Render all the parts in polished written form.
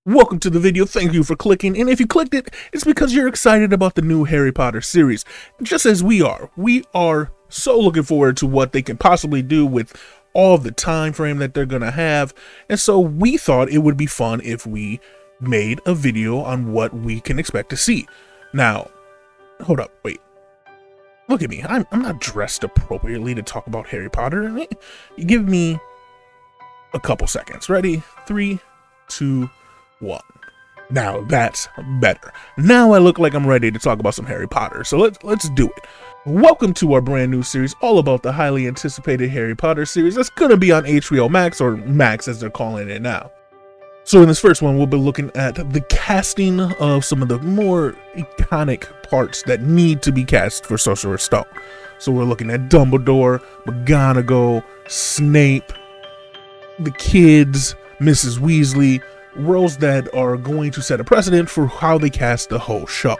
Welcome to the video. Thank you for clicking, and if you clicked it, it's because you're excited about the new Harry Potter series, just as we are. We are so looking forward to what they can possibly do with all the time frame that they're gonna have, and so we thought it would be fun if we made a video on what we can expect to see. Now, hold up, wait. Look at me. I'm not dressed appropriately to talk about Harry Potter. Give me a couple seconds. Ready? 3, 2, 1. Now that's better. Now I look like I'm ready to talk about some Harry Potter. So let's do it. Welcome to our brand new series all about the highly anticipated Harry Potter series that's gonna be on HBO Max, or Max as they're calling it now. So in this first one, we'll be looking at the casting of some of the more iconic parts that need to be cast for Sorcerer's Stone. So we're looking at Dumbledore, McGonagall, Snape, the kids, Mrs. Weasley, roles that are going to set a precedent for how they cast the whole show.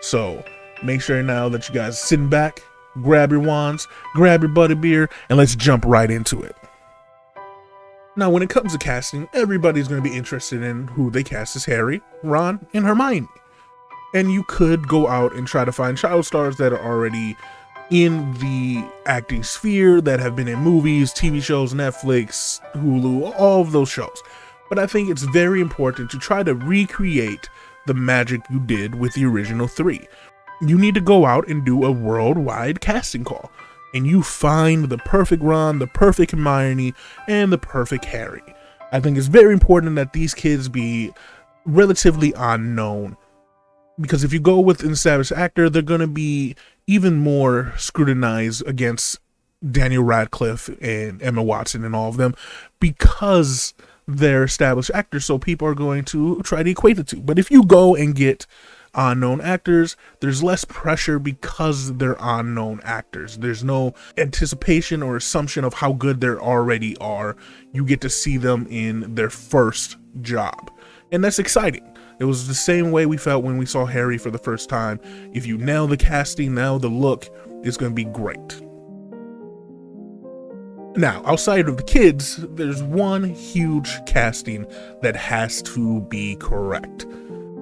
So make sure now that you guys are sitting back, grab your wands, grab your butterbeer, and let's jump right into it. Now, when it comes to casting, everybody's going to be interested in who they cast as Harry, Ron, and Hermione. And you could go out and try to find child stars that are already in the acting sphere, that have been in movies, TV shows, Netflix, Hulu, all of those shows. But I think it's very important to try to recreate the magic you did with the original 3. You need to go out and do a worldwide casting call, and you find the perfect Ron, the perfect Hermione, and the perfect Harry. I think it's very important that these kids be relatively unknown, because if you go with an established actor, they're going to be even more scrutinized against Daniel Radcliffe and Emma Watson and all of them, because they're established actors, so people are going to try to equate the two. But if you go and get unknown actors, there's less pressure because they're unknown actors. There's no anticipation or assumption of how good they already are. You get to see them in their first job, and that's exciting. It was the same way we felt when we saw Harry for the first time. If you nail the casting, nail the look, it's going to be great. Now, outside of the kids, there's one huge casting that has to be correct.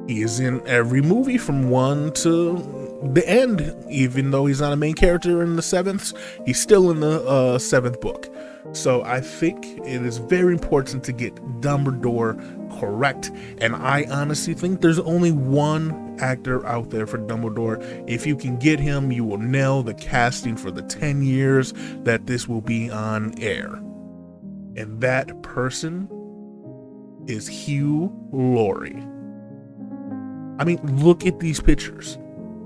He is in every movie from 1 to the end. Even though he's not a main character in the 7th, he's still in the 7th book. So I think it is very important to get Dumbledore correct. And I honestly think there's only one actor out there for Dumbledore. If you can get him, you will nail the casting for the 10 years that this will be on air. And that person is Hugh Laurie. I mean, look at these pictures.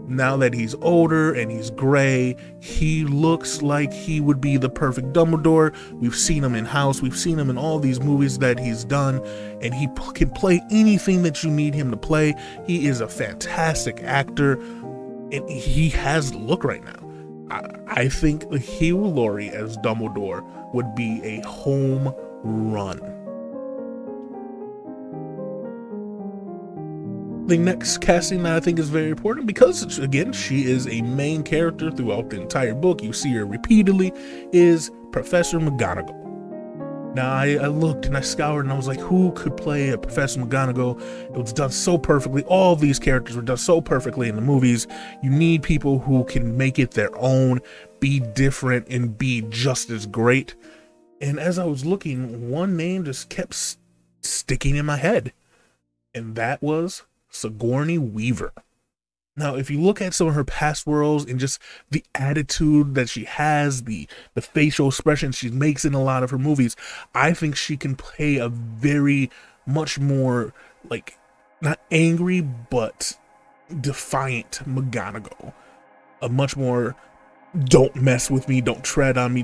Now that he's older and he's gray, he looks like he would be the perfect Dumbledore. We've seen him in House, we've seen him in all these movies that he's done, and he can play anything that you need him to play. He is a fantastic actor, and he has the look right now. I think Hugh Laurie as Dumbledore would be a home run. The next casting that I think is very important, because again, she is a main character throughout the entire book, you see her repeatedly, is Professor McGonagall. Now I looked and I scoured and I was like, who could play a Professor McGonagall? It was done so perfectly. All these characters were done so perfectly in the movies. You need people who can make it their own, be different, and be just as great. And as I was looking, one name just kept sticking in my head, and that was Sigourney Weaver. Now, if you look at some of her past roles and just the attitude that she has, the facial expression she makes in a lot of her movies, I think she can play a very much more, like, not angry, but defiant McGonagall. A much more don't mess with me, don't tread on me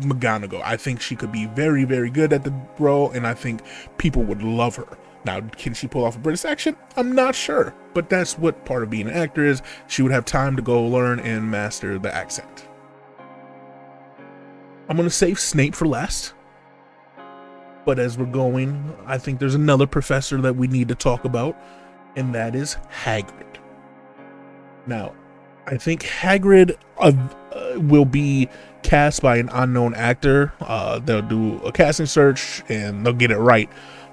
McGonagall. I think she could be very, very good at the role, and I think people would love her. Now, can she pull off a British accent? I'm not sure, but that's what part of being an actor is. She would have time to go learn and master the accent. I'm going to save Snape for last, but as we're going, I think there's another professor that we need to talk about, and that is Hagrid. Now, I think Hagrid will be cast by an unknown actor. They'll do a casting search and they'll get it right.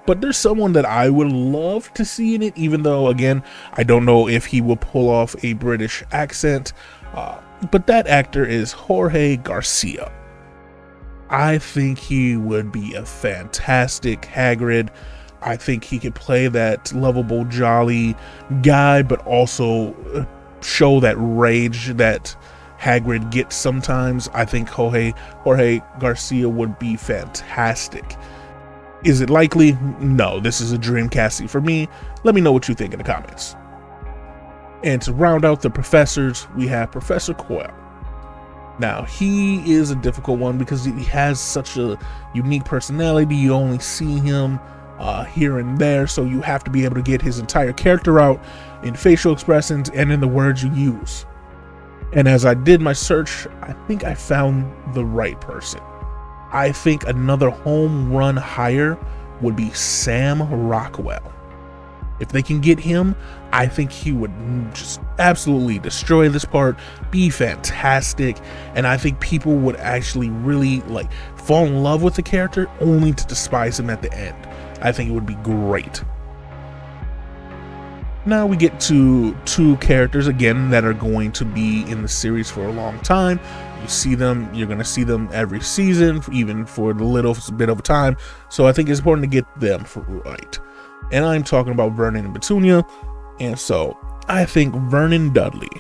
but there's someone that I would love to see in it, even though, again, I don't know if he will pull off a British accent, but that actor is Jorge Garcia. I think he would be a fantastic Hagrid. I think he could play that lovable, jolly guy, but also show that rage that Hagrid gets sometimes. I think Jorge Garcia would be fantastic. Is it likely? No, this is a dream casting for me. Let me know what you think in the comments. And to round out the professors, we have Professor Quirrell. Now, he is a difficult one because he has such a unique personality. You only see him here and there, so you have to be able to get his entire character out in facial expressions and in the words you use. And as I did my search, I think I found the right person. I think another home run hire would be Sam Rockwell. If they can get him, I think he would just absolutely destroy this part, be fantastic, and I think people would actually really like fall in love with the character only to despise him at the end. I think it would be great. Now we get to two characters again that are going to be in the series for a long time. You see them, you're going to see them every season, even for the little bit of time. So I think it's important to get them right. And I'm talking about Vernon and Petunia. And so I think Vernon Dudley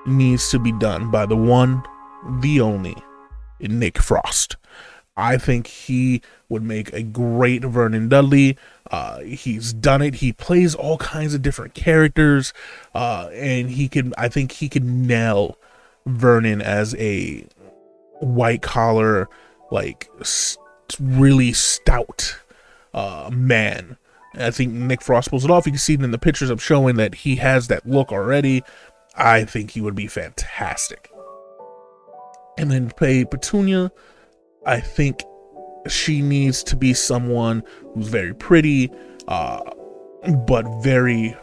needs to be done by the one, the only, Nick Frost. I think he would make a great Vernon Dudley. He's done it. He plays all kinds of different characters, and I think he can nail Vernon as a white collar, like really stout man. I think Nick Frost pulls it off. You can see it in the pictures I'm showing that he has that look already. I think he would be fantastic. And then play Petunia. I think she needs to be someone who's very pretty, but very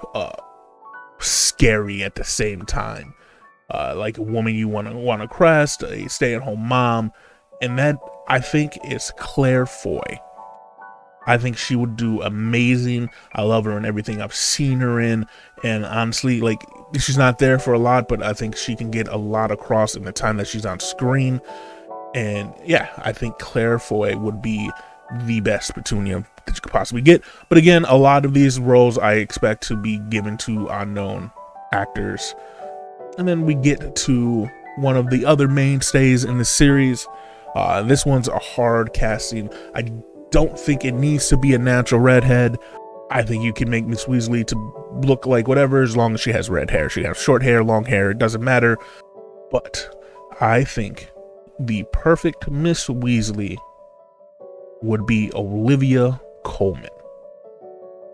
scary at the same time. Like a woman you want to crest, a stay-at-home mom, and that I think is Claire Foy. I think she would do amazing. I love her in everything I've seen her in, and honestly, like, she's not there for a lot, but I think she can get a lot across in the time that she's on screen. And yeah, I think Claire Foy would be the best Petunia that you could possibly get. But again, a lot of these roles I expect to be given to unknown actors. And then we get to one of the other mainstays in the series. This one's a hard casting. I don't think it needs to be a natural redhead. I think you can make Miss Weasley to look like whatever as long as she has red hair. She can have short hair, long hair, it doesn't matter. But I think the perfect Miss Weasley would be Olivia Colman.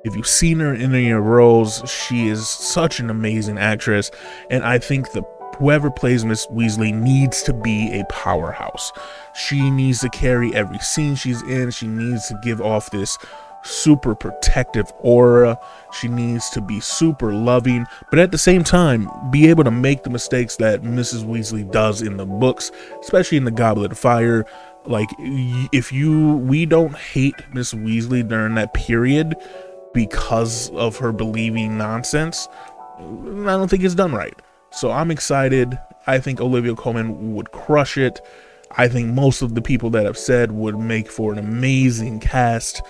If you've seen her in any of her roles, she is such an amazing actress, and I think that whoever plays Miss Weasley needs to be a powerhouse. She needs to carry every scene she's in. She needs to give off this super protective aura. She needs to be super loving, but at the same time be able to make the mistakes that Mrs. Weasley does in the books, especially in the Goblet of Fire. Like, we don't hate Miss Weasley during that period because of her believing nonsense. I don't think it's done right. So I'm excited. I think Olivia Colman would crush it. I think most of the people that I've said would make for an amazing cast,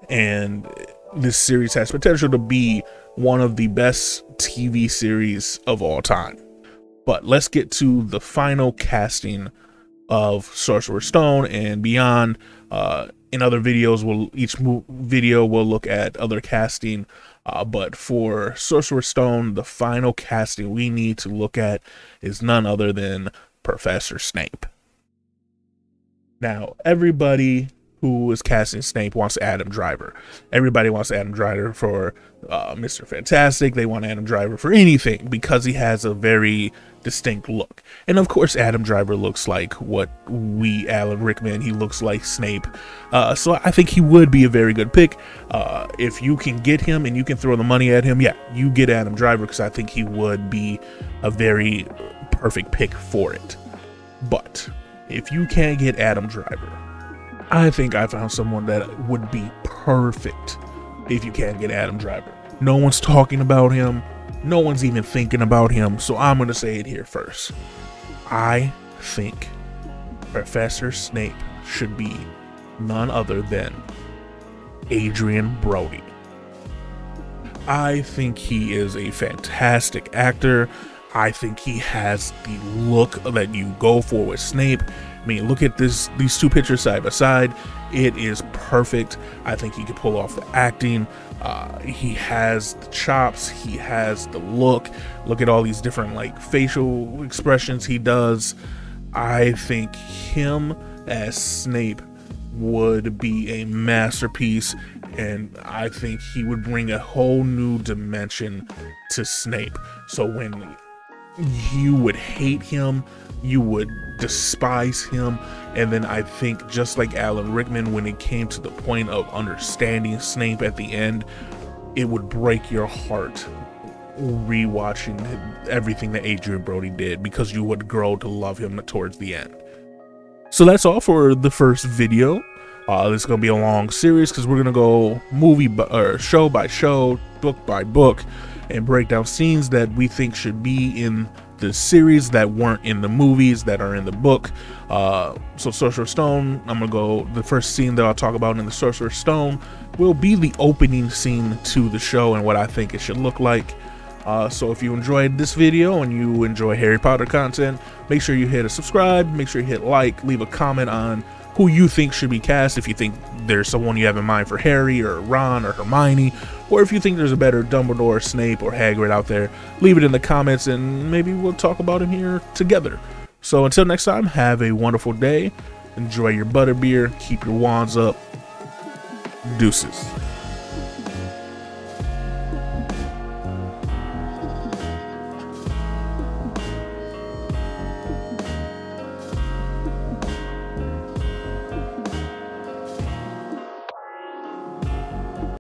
and this series has potential to be one of the best TV series of all time. But let's get to the final casting of Sorcerer's Stone and beyond. In other videos, each video will look at other casting, but for Sorcerer's Stone, the final casting we need to look at is none other than Professor Snape. Now, everybody who is casting Snape wants Adam Driver. Everybody wants Adam Driver for Mr. Fantastic. They want Adam Driver for anything because he has a very distinct look. And of course, Adam Driver looks like Alan Rickman. He looks like Snape. So I think he would be a very good pick. If you can get him and you can throw the money at him, yeah, you get Adam Driver, because I think he would be a very perfect pick for it. But if you can't get Adam Driver, I think I found someone that would be perfect if you can't get Adam Driver. No one's talking about him. No one's even thinking about him. So I'm going to say it here first. I think Professor Snape should be none other than Adrian Brody. I think he is a fantastic actor. I think he has the look that you go for with Snape. I mean, look at these two pictures side by side. It is perfect. I think he could pull off the acting. He has the chops. He has the look. Look at all these different like facial expressions he does. I think him as Snape would be a masterpiece, and I think he would bring a whole new dimension to Snape. So when you would hate him, you would despise him, and then I think just like Alan Rickman, when it came to the point of understanding Snape at the end, it would break your heart rewatching everything that Adrian Brody did, because you would grow to love him towards the end. So that's all for the first video. This is gonna be a long series because we're gonna go show by show, book by book, and break down scenes that we think should be in the series that weren't in the movies that are in the book. So Sorcerer's Stone, I'm gonna go, the first scene that I'll talk about in the Sorcerer's Stone will be the opening scene to the show and what I think it should look like. So if you enjoyed this video and you enjoy Harry Potter content, make sure you hit a subscribe, make sure you hit like, leave a comment on who you think should be cast, if you think there's someone you have in mind for Harry or Ron or Hermione, or if you think there's a better Dumbledore, Snape, or Hagrid out there, leave it in the comments and maybe we'll talk about him here together. So until next time, have a wonderful day, enjoy your butterbeer, keep your wands up, deuces.